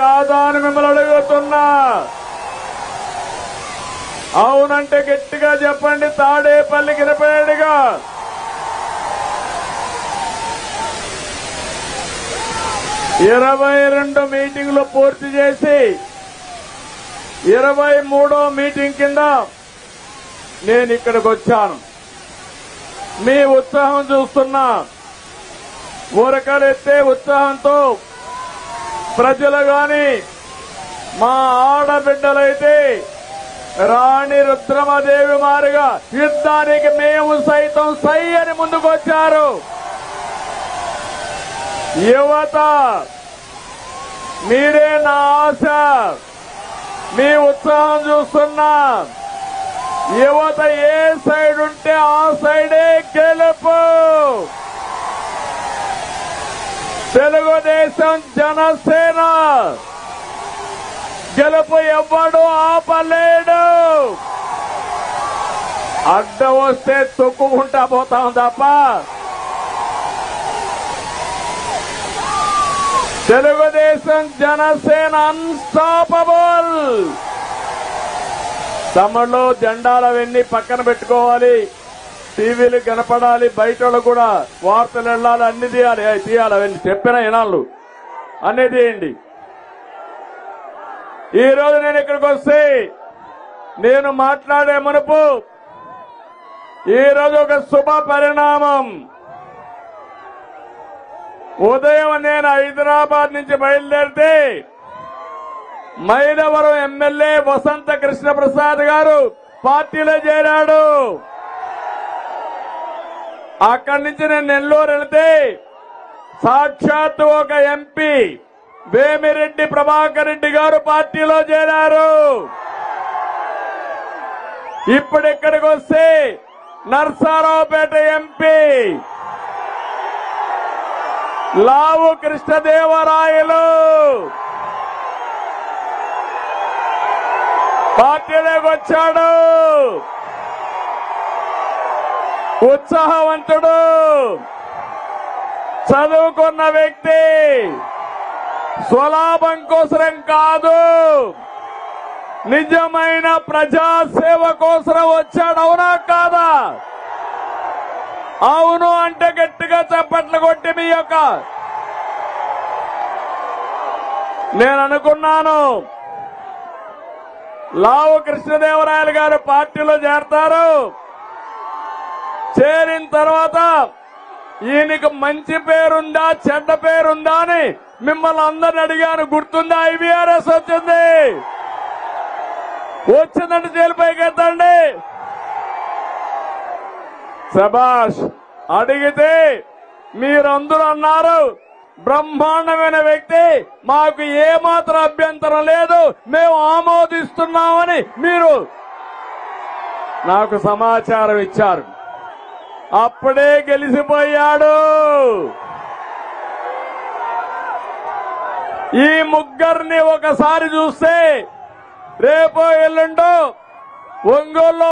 కాదా అని మిమ్మల్ని అడుగుతున్నా. అవునంటే గట్టిగా చెప్పండి. తాడేపల్లికి రిపేర్డ్గా 22 మీటింగ్లు పూర్తి చేసి 23వ మీటింగ్ కింద నేను ఇక్కడికి వచ్చాను. మీ ఉత్సాహం చూస్తున్నా. ఊరకలెత్తే ఉత్సాహంతో ప్రజలు గాని మా ఆడబిడ్డలైతే రాణి రుద్రమదేవి మారిగా యుద్ధానికి మేము సైతం సై అని ముందుకొచ్చారు. యువత మీరే నా ఆశ. మీ ఉత్సాహం చూస్తున్నా. యువత ఏ సైడ్ ఉంటే ఆ సైడే గెలుపు. తెలుగుదేశం జనసేన గెలుపు ఎవ్వడు ఆపలేడు. అడ్డం వస్తే తొక్కుకుంటా పోతాం తప్ప తెలుగుదేశం జనసేన అన్స్టాపబుల్. తమలో జెండాలవన్నీ పక్కన పెట్టుకోవాలి. టీవీలు కనపడాలి. బయట కూడా వార్తలు వెళ్ళాలి. అన్ని తీయాలి. అవన్నీ చెప్పిన ఇనాళ్ళు అన్ని తీయండి. ఈ రోజు నేను ఇక్కడికి వస్తే నేను మాట్లాడే మునుపు ఈ రోజు ఒక శుభ పరిణామం. ఉదయం నేను హైదరాబాద్ నుంచి బయలుదేరితే మైలవరం ఎమ్మెల్యే వసంత కృష్ణప్రసాద్ గారు పార్టీలో చేరాడు. అక్కడి నుంచి నేను నెల్లూరు వెళితే సాక్షాత్తు ఒక ఎంపీ వేమిరెడ్డి ప్రభాకర్ రెడ్డి గారు పార్టీలో చేరారు. ఇప్పుడు ఇక్కడికి వస్తే నర్సారావుపేట ఎంపీ లావు కృష్ణదేవరాయలు పార్టీలోకి వచ్చాడు. ఉత్సాహవంతుడు, చదువుకున్న వ్యక్తి. స్వలాభం కోసరం కాదు, నిజమైన ప్రజాసేవ కోసరం వచ్చాడు. అవునా కాదా? అవును అంటే గట్టిగా చప్పట్లు కొట్టి మీ యొక్క నేను అనుకున్నాను లావు కృష్ణదేవరాయలు గారు పార్టీలో చేరతారు. చేరిన తర్వాత ఈయనకు మంచి పేరుందా చెడ్డ పేరుందా అని మిమ్మల్ని అందరిని అడిగాను. గుర్తుందా? ఐవీఆర్ఎస్ వచ్చింది. వచ్చిందంటే జైలుపైకి ఎత్తండి. శభాష్. అడిగితే మీరందరూ అన్నారు బ్రహ్మాండమైన వ్యక్తి, మాకు ఏమాత్రం అభ్యంతరం లేదు, మేము ఆమోదిస్తున్నామని మీరు నాకు సమాచారం ఇచ్చారు. అప్పుడే గెలిచిపోయాడు. ఈ ముగ్గురిని ఒకసారి చూస్తే రేపో ఎల్లుండో ఒంగోలులో